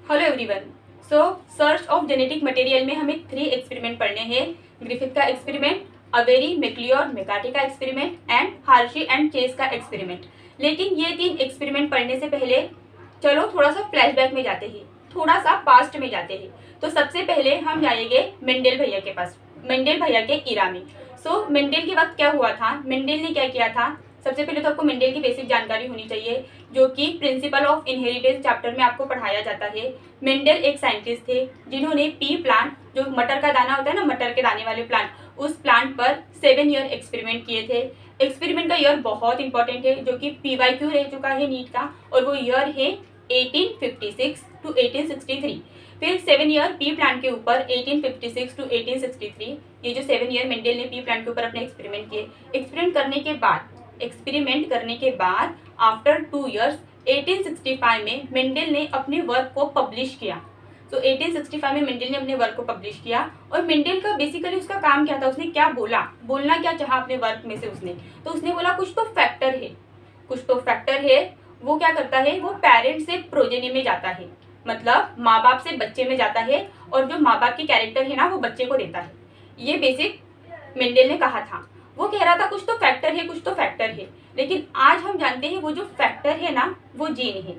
Hello everyone. So search of genetic material में हमें 3 experiment पढ़ने हैं। ग्रिफिथ का एक्सपेरिमेंट, अवेरी, मैक्लियोर, मेकार्टी का एक्सपेरिमेंट एंड हार्शी एंड चेस का एक्सपेरिमेंट। लेकिन ये 3 एक्सपेरिमेंट पढ़ने से पहले चलो थोड़ा सा फ्लैशबैक में जाते हैं, थोड़ा सा पास्ट में जाते हैं। तो सबसे पहले हम जाएंगे मेंडल भैया के पास, मेंडल भैया के इरा में। सो मेंडल के वक्त क्या हुआ था, मेंडल ने क्या किया था। सबसे पहले तो आपको मेंडल की बेसिक जानकारी होनी चाहिए, जो कि प्रिंसिपल ऑफ इनहेरिटेंस चैप्टर में आपको पढ़ाया जाता है। मेंडल एक साइंटिस्ट थे जिन्होंने पी प्लांट, जो मटर का दाना होता है ना, मटर के दाने वाले प्लांट, उस प्लांट पर 7 ईयर एक्सपेरिमेंट किए थे। एक्सपेरिमेंट का ईयर बहुत इंपॉर्टेंट है, जो कि PYQ रह चुका है नीट का, और वो ईयर है 1856 टू 1863। फिर 7 ईयर पी प्लांट के ऊपर 1856 टू 1863, ये जो 7 ईयर मेंडल ने पी प्लांट के ऊपर अपने एक्सपेरिमेंट किए। एक्सपेरिमेंट करने के बाद आफ्टर 2 ईयर्स 1865 में मेंडल ने अपने वर्क को पब्लिश किया। तो 1865 में मेंडल ने अपने वर्क को पब्लिश किया। और मेंडल का बेसिकली उसका काम क्या था, उसने क्या बोलना क्या चाहा अपने वर्क में से। उसने बोला कुछ तो फैक्टर है। वो क्या करता है, वो पेरेंट्स से प्रोजेनी में जाता है, मतलब माँ बाप से बच्चे में जाता है, और जो माँ बाप की कैरेक्टर है ना, वो बच्चे को देता है। ये बेसिक मेंडल ने कहा था। वो कह रहा था कुछ तो फैक्टर है। लेकिन आज हम जानते हैं वो जो फैक्टर है ना, वो जीन है।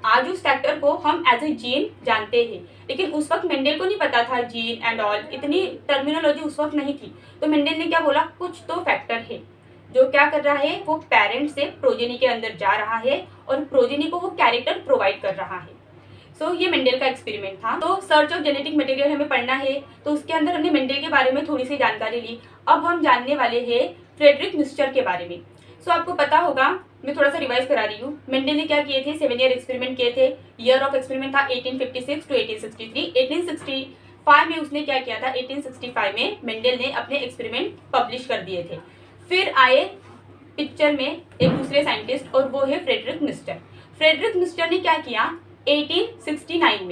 आज उस फैक्टर को हम एज ए जीन जानते हैं, लेकिन उस वक्त मेंडल को नहीं पता था जीन एंड ऑल, इतनी टर्मिनोलॉजी उस वक्त नहीं थी। तो मेंडल ने क्या बोला, कुछ तो फैक्टर है जो क्या कर रहा है, वो पेरेंट से प्रोजेनी के अंदर जा रहा है और प्रोजेनी को वो कैरेक्टर प्रोवाइड कर रहा है। सो ये मेंडल का एक्सपेरिमेंट था। तो सर्च ऑफ जेनेटिक मटेरियल हमें पढ़ना है, तो उसके अंदर हमने मेंडल के बारे में थोड़ी सी जानकारी ली। अब हम जानने वाले हैं फ्रेडरिक मिस्टर के बारे में। सो आपको पता होगा, मैं थोड़ा सा रिवाइज करा रही हूँ। मेंडल ने क्या किए थे, 7 ईयर एक्सपेरिमेंट किए थे। ईयर ऑफ एक्सपेरिमेंट था 1856 टू 1863। 1865 में उसने क्या किया था, 1865 में मेंडल ने अपने एक्सपेरिमेंट पब्लिश कर दिए थे। फिर आए पिक्चर में एक दूसरे साइंटिस्ट, और वो है फ्रेडरिक मिस्टर। फ्रेडरिक मिस्टर ने क्या किया, 1869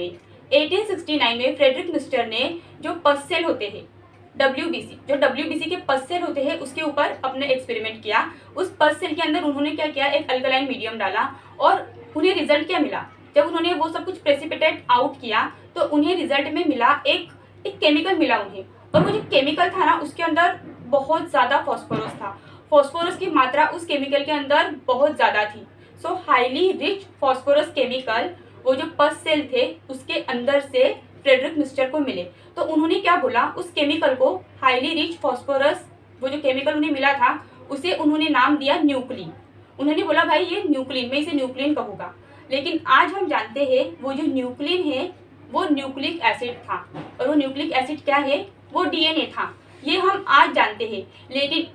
में फ्रेडरिक मिस्टर ने जो पस सेल होते हैं, WBC के पस सेल होते हैं, उसके ऊपर अपने एक्सपेरिमेंट किया। उस पस सेल के अंदर उन्होंने क्या किया, एक अल्कलाइन मीडियम डाला, और उन्हें रिजल्ट क्या मिला। जब उन्होंने वो सब कुछ प्रेसिपिटेट आउट किया, तो उन्हें रिजल्ट में मिला एक केमिकल मिला उन्हें। और वो जो केमिकल था ना, उसके अंदर बहुत ज़्यादा फॉस्फोरस था। फॉस्फोरस की मात्रा उस केमिकल के अंदर बहुत ज़्यादा थी। सो हाईली रिच फॉस्फोरस केमिकल वो जो पस सेल थे उसके अंदर से फ्रेडरिक मिस्टर को मिले। तो उन्होंने क्या बोला, उस केमिकल को, हाईली रिच फॉस्फोरस, वो जो केमिकल उन्हें मिला था, उसे उन्होंने नाम दिया न्यूक्लिन। उन्होंने बोला भाई ये न्यूक्लिन, मैं इसे न्यूक्लिन कहूँगा। लेकिन आज हम जानते हैं वो जो न्यूक्लिन है वो न्यूक्लिक एसिड था, और वो न्यूक्लिक एसिड क्या है, वो DNA था। ये हम आज जानते हैं। लेकिन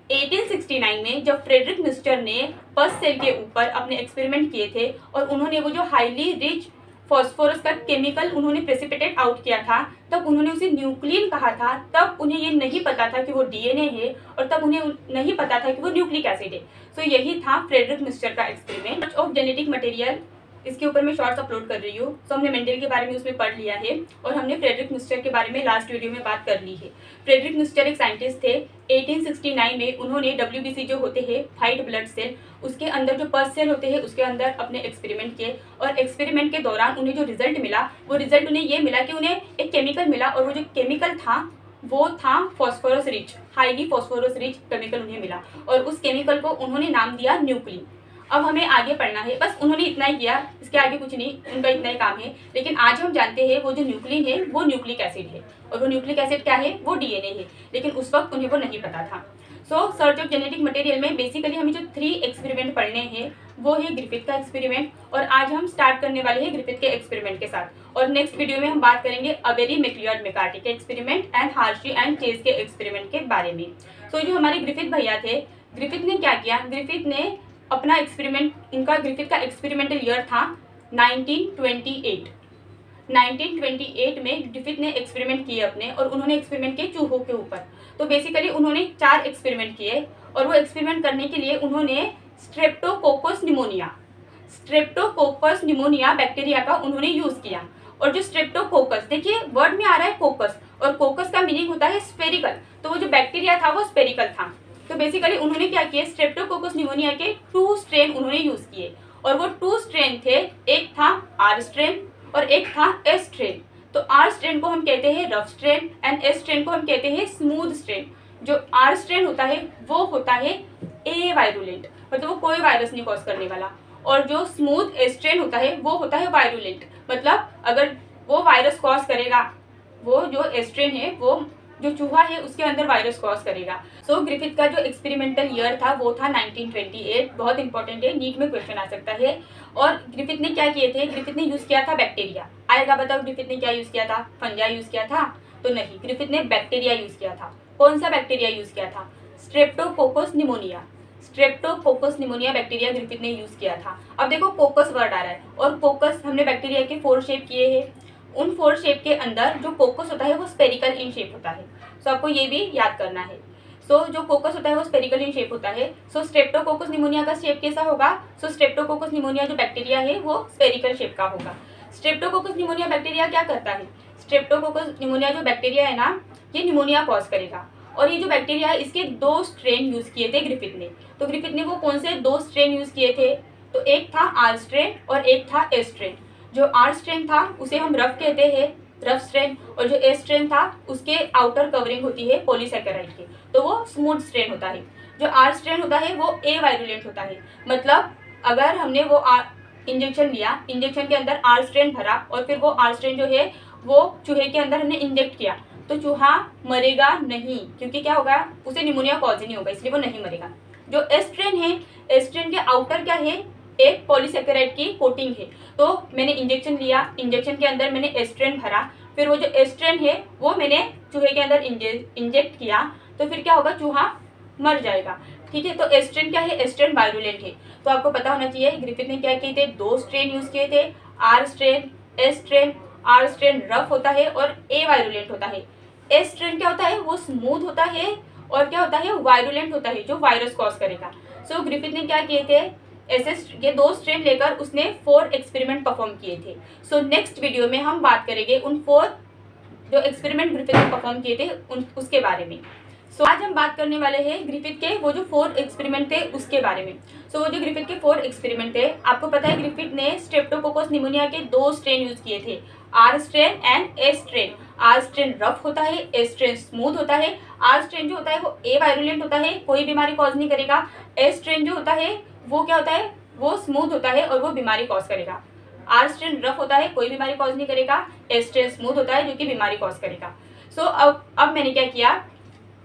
1869 में जब फ्रेडरिक मिस्टर ने पस सेल के ऊपर अपने एक्सपेरिमेंट किए थे, और उन्होंने वो जो हाईली रिच फॉस्फोरस का केमिकल उन्होंने प्रेसिपिटेट आउट किया था, तब उन्होंने उसे न्यूक्लिन कहा था। तब उन्हें ये नहीं पता था कि वो DNA है, और तब उन्हें नहीं पता था कि वो न्यूक्लिक एसिड है। सो यही था फ्रेडरिक मिस्टर का एक्सपेरिमेंट ऑफ जेनेटिक मटेरियल। इसके ऊपर मैं शॉर्ट्स अपलोड कर रही हूँ। सो हमने मेंडल के बारे में उसमें पढ़ लिया है, और हमने फ्रेडरिक मिस्टर के बारे में लास्ट वीडियो में बात कर ली है। फ्रेडरिक मिस्टर एक साइंटिस्ट थे। 1869 में उन्होंने WBC जो होते हैं, व्हाइट ब्लड सेल, उसके अंदर जो पस सेल होते हैं उसके अंदर अपने एक्सपेरिमेंट किए। और एक्सपेरिमेंट के दौरान उन्हें जो रिजल्ट मिला, वो रिजल्ट उन्हें ये मिला कि उन्हें एक केमिकल मिला, और वो जो केमिकल था वो था phosphorus rich, highly phosphorus rich chemical उन्हें मिला, और उस केमिकल को उन्होंने नाम दिया न्यूक्लिन। अब हमें आगे पढ़ना है, बस उन्होंने इतना ही किया, इसके आगे कुछ नहीं, उनका इतना ही काम है। लेकिन आज हम जानते हैं वो जो न्यूक्लिन है वो न्यूक्लिक एसिड है, और वो न्यूक्लिक एसिड क्या है, वो DNA है। लेकिन उस वक्त उन्हें वो नहीं पता था। सो सर्च ऑफ जेनेटिक मटेरियल में बेसिकली हमें जो 3 एक्सपेरिमेंट पढ़ने हैं, वो है ग्रिफिथ का एक्सपेरिमेंट, और आज हम स्टार्ट करने वाले हैं ग्रिफिथ के एक्सपेरिमेंट के साथ। और नेक्स्ट वीडियो में हम बात करेंगे अवेरी, मैक्लियोर, मेकार्टी के एक्सपेरिमेंट एंड हार्शी एंड चेस के एक्सपेरिमेंट के बारे में। सो जो हमारे ग्रिफिथ भैया थे, ग्रिफिथ ने क्या किया, ग्रिफिथ ने अपना एक्सपेरिमेंट, इनका ग्रिफिथ का एक्सपेरिमेंटल ईयर था 1928। 1928 में ग्रिफिथ ने एक्सपेरिमेंट किए अपने, और उन्होंने एक्सपेरिमेंट किए चूहों के ऊपर। तो बेसिकली उन्होंने 4 एक्सपेरिमेंट किए, और वो एक्सपेरिमेंट करने के लिए उन्होंने स्ट्रेप्टोकोकस निमोनिया बैक्टीरिया का उन्होंने यूज़ किया। और जो स्ट्रेप्टोकोकस, देखिए वर्ड में आ रहा है कोकस, और कोकस का मीनिंग होता है स्फेरिकल, तो वो जो बैक्टीरिया था वो स्फेरिकल था। तो बेसिकली उन्होंने क्या किया, स्ट्रेप्टोकोकस निमोनिया के 2 स्ट्रेन उन्होंने यूज़ किए, और वो 2 स्ट्रेन थे। एक था R स्ट्रेन और एक था एस स्ट्रेन। तो आर स्ट्रेन को हम कहते हैं rough strain and S strain को हम कहते हैं स्मूथ स्ट्रेन। जो आर स्ट्रेन होता है वो होता है ए वायरुलेंट, मतलब वो कोई वायरस नहीं कॉज करने वाला, और जो स्मूथ एस स्ट्रेन होता है वो होता है वायरुलेंट, मतलब अगर वो वायरस कॉज करेगा, वो जो एस स्ट्रेन है वो जो चूहा है उसके अंदर वायरस कॉज करेगा। सो ग्रिफिथ का जो एक्सपेरिमेंटल ईयर था वो था 1928, बहुत इंपॉर्टेंट है, नीट में क्वेश्चन आ सकता है। और ग्रिफिथ ने क्या किए थे, ग्रिफिथ ने यूज किया था बैक्टीरिया। आएगा बताओ ग्रिफिथ ने क्या यूज किया था, फंजाई यूज किया था? तो नहीं, ग्रिफिथ ने बैक्टीरिया यूज किया था। कौन सा बैक्टीरिया यूज किया था? Streptococcus pneumonia. Streptococcus pneumonia bacteria Griffith ने यूज किया था। अब देखो कोकस वर्ड आ रहा है, और कोकस हमने बैक्टीरिया के 4 शेप किए हैं। उन 4 शेप के अंदर जो कोकस होता है वो स्पेरिकल इन शेप होता है। सो आपको ये भी याद करना है। सो जो कोकस होता है वो स्पेरिकल इन शेप होता है। सो स्ट्रेप्टोकोकस निमोनिया का शेप कैसा होगा? सो स्ट्रेप्टोकोकस निमोनिया जो बैक्टीरिया है वो स्पेरिकल शेप का होगा। स्ट्रेप्टोकोकस निमोनिया बैक्टीरिया क्या करता है? स्ट्रेप्टोकोकस निमोनिया जो बैक्टीरिया है ना, ये निमोनिया कॉज करेगा। और ये जो बैक्टीरिया है इसके 2 स्ट्रेन यूज किए थे ग्रिफिथ ने। तो ग्रिफिथ ने वो कौन से 2 स्ट्रेन यूज किए थे? तो एक था आर स्ट्रेन और एक था एस स्ट्रेन। जो आर स्ट्रेन था उसे हम रफ कहते हैं, रफ स्ट्रेन, और जो एस स्ट्रेन था उसके आउटर कवरिंग होती है पॉलीसैकेराइड की, तो वो स्मूथ स्ट्रेन होता है। जो आर स्ट्रेन होता है वो ए वायरुलेंट होता है, मतलब अगर हमने वो इंजेक्शन लिया, इंजेक्शन के अंदर आर स्ट्रेन भरा और फिर वो आर स्ट्रेन जो है वो चूहे के अंदर हमने इंजेक्ट किया, तो चूहा मरेगा नहीं, क्योंकि क्या होगा, उसे निमोनिया कॉज ही नहीं होगा, इसलिए वो नहीं मरेगा। जो एस स्ट्रेन है, एस स्ट्रेन के आउटर क्या है, एक पॉलीसैकेराइड की कोटिंग है। तो मैंने इंजेक्शन लिया, इंजेक्शन के अंदर मैंने एस्ट्रेन भरा, फिर वो जो एस्ट्रेन है वो मैंने चूहे के अंदर इंजेक्ट किया, तो फिर क्या होगा, चूहा मर जाएगा। ठीक है, तो एस्ट्रेन क्या है, एस्ट्रेन वायरुलेंट है। तो आपको पता होना चाहिए ग्रिफिथ ने क्या किए थे, 2 स्ट्रेन यूज किए थे, R strain, S strain. R strain rough होता है और ए वायरुलेंट होता है। एस स्ट्रेन क्या होता है, वो स्मूथ होता है, और क्या होता है, वायरुलेंट होता है, जो वायरस कॉज करेगा। सो ग्रिफिथ ने क्या किए थे, ऐसे ये 2 स्ट्रेन लेकर उसने 4 एक्सपेरिमेंट परफॉर्म किए थे। सो नेक्स्ट वीडियो में हम बात करेंगे उन 4 जो एक्सपेरिमेंट ग्रिफिथ ने परफॉर्म किए थे उसके बारे में। सो आज हम बात करने वाले हैं ग्रिफिथ के वो जो 4 एक्सपेरिमेंट थे उसके बारे में। सो वो जो ग्रिफिथ के 4 एक्सपेरिमेंट थे, आपको पता है ग्रिफिथ ने स्ट्रेप्टोकोकस निमोनिया के 2 स्ट्रेन यूज किए थे, R strain and S strain. R strain rough होता है, एस स्ट्रेन स्मूथ होता है। आर स्ट्रेन जो होता है वो ए वायरुलेंट होता है, कोई बीमारी कॉज नहीं करेगा। एस स्ट्रेन जो होता है वो क्या होता है, वो स्मूथ होता है और वो बीमारी कॉज करेगा। आर स्ट्रेन रफ होता है, कोई बीमारी कॉज नहीं करेगा। एस स्ट्रेन स्मूथ होता है, जो कि बीमारी कॉज करेगा। सो अब मैंने क्या किया,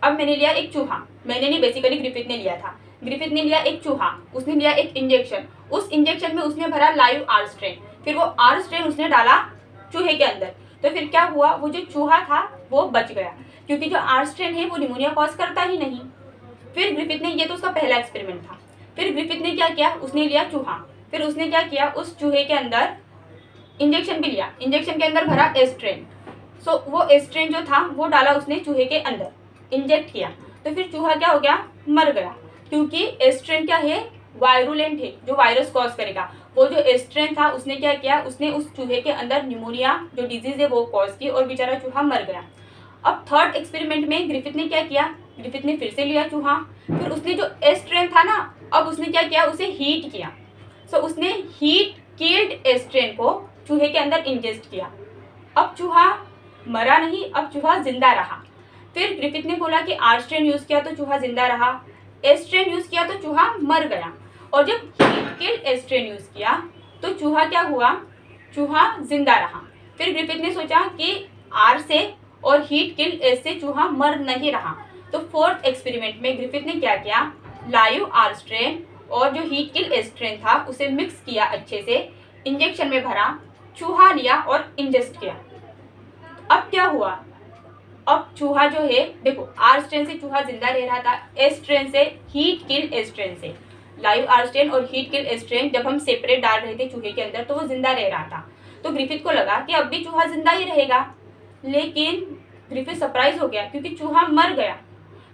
अब मैंने लिया एक चूहा, मैंने नहीं, बेसिकली ग्रिफिथ ने लिया था। ग्रिफिथ ने लिया एक चूहा, उसने लिया एक इंजेक्शन, उस इंजेक्शन में उसने भरा लाइव आर स्ट्रेन, फिर वो आर स्ट्रेन उसने डाला चूहे के अंदर। तो फिर क्या हुआ, वो जो चूहा था वो बच गया, क्योंकि जो आर स्ट्रेन है वो निमोनिया कॉज करता ही नहीं। फिर ग्रिफिथ ने, ये तो उसका पहला एक्सपेरिमेंट था। फिर ग्रिफिथ ने क्या किया, उसने लिया चूहा, फिर उसने क्या किया, उस चूहे के अंदर इंजेक्शन भी लिया, इंजेक्शन के अंदर भरा एस्ट्रेन। सो वो एस्ट्रेन जो था वो डाला उसने चूहे के अंदर, इंजेक्ट किया, तो फिर चूहा क्या हो गया, मर गया, क्योंकि एस्ट्रेन क्या है, वायरुलेंट है, जो वायरस कॉज करेगा। वो जो एस्ट्रेन था उसने क्या किया, उसने उस चूहे के अंदर निमोनिया जो डिजीज है वो कॉज की, और बेचारा चूहा मर गया। अब थर्ड एक्सपेरिमेंट में ग्रिफिथ ने क्या किया, ग्रिफिथ ने फिर से लिया चूहा, फिर उसने जो एस्ट्रेन था ना, अब उसने क्या किया, उसे हीट किया। सो उसने हीट किल्ड एस्ट्रेन को चूहे के अंदर इंजेस्ट किया। अब चूहा मरा नहीं, अब चूहा जिंदा रहा। फिर ग्रिफिथ ने बोला कि आर स्ट्रेन यूज किया तो चूहा जिंदा रहा, एस्ट्रेन यूज किया तो चूहा मर गया। और जब हीट किल्ड एस्ट्रेन यूज किया तो चूहा क्या हुआ, चूहा जिंदा रहा। फिर ग्रिफिथ ने सोचा कि आर से और हीट किल्ड एस से चूहा मर नहीं रहा। तो फोर्थ एक्सपेरिमेंट में ग्रिफिथ ने क्या किया, लाइव आर स्ट्रेन और जो हीट किल एस्ट्रेन था उसे मिक्स किया अच्छे से, इंजेक्शन में भरा, चूहा लिया और इंजेस्ट किया। अब क्या हुआ, अब चूहा जो है, देखो आर स्ट्रेन से चूहा जिंदा रह रहा था, एस्ट्रेन से, हीट किल एस्ट्रेन से। लाइव आर स्ट्रेन और हीट किल एस्ट्रेन जब हम सेपरेट डाल रहे थे चूहे के अंदर तो वो जिंदा रह रहा था। तो ग्रिफिथ को लगा कि अब भी चूहा जिंदा ही रहेगा, लेकिन ग्रिफिथ सरप्राइज हो गया क्योंकि चूहा मर गया।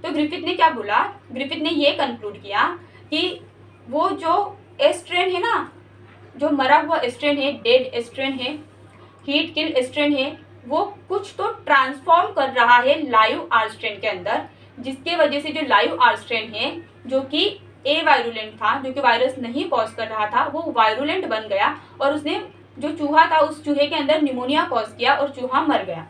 तो ग्रिफिथ ने क्या बोला, ग्रिफिथ ने ये कंक्लूड किया कि वो जो एस्ट्रेन है ना, जो मरा हुआ एस्ट्रेन है, डेड एस्ट्रेन है, हीट किल एस्ट्रेन है, वो कुछ तो ट्रांसफॉर्म कर रहा है लाइव आर स्ट्रेन के अंदर, जिसके वजह से जो लाइव आर स्ट्रेन है जो कि ए वायरुलेंट था, जो कि वायरस नहीं कॉज कर रहा था, वो वायरुलेंट बन गया और उसने जो चूहा था उस चूहे के अंदर निमोनिया कॉज किया और चूहा मर गया।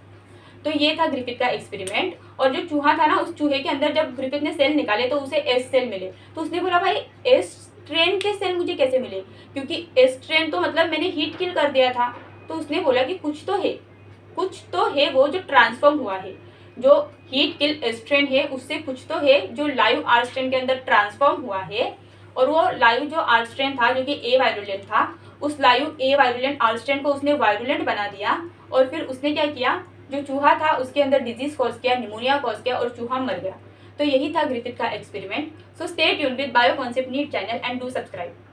तो ये था ग्रिफिथ का एक्सपेरिमेंट। और जो चूहा था ना, उस चूहे के अंदर जब ग्रिफिथ ने सेल निकाले तो उसे एस सेल मिले। तो उसने बोला भाई एस स्ट्रेन के सेल मुझे कैसे मिले, क्योंकि एस स्ट्रेन तो मतलब मैंने हीट किल कर दिया था। तो उसने बोला कि कुछ तो है वो जो ट्रांसफॉर्म हुआ है, जो हीट किल स्ट्रेन है उससे कुछ तो है जो लाइव आर स्ट्रेन के अंदर ट्रांसफॉर्म हुआ है। और वो लाइव जो आर स्ट्रेन था जो कि ए वायरुलेंट था, उस लाइव ए वायरुलेंट आर स्ट्रेन को उसने वायरुलेंट बना दिया। और फिर उसने क्या किया, जो चूहा था उसके अंदर डिजीज कॉज किया, निमोनिया कॉज किया और चूहा मर गया। तो यही था ग्रिफिथ का experiment. So stay tuned with bio concept NEET channel and do subscribe.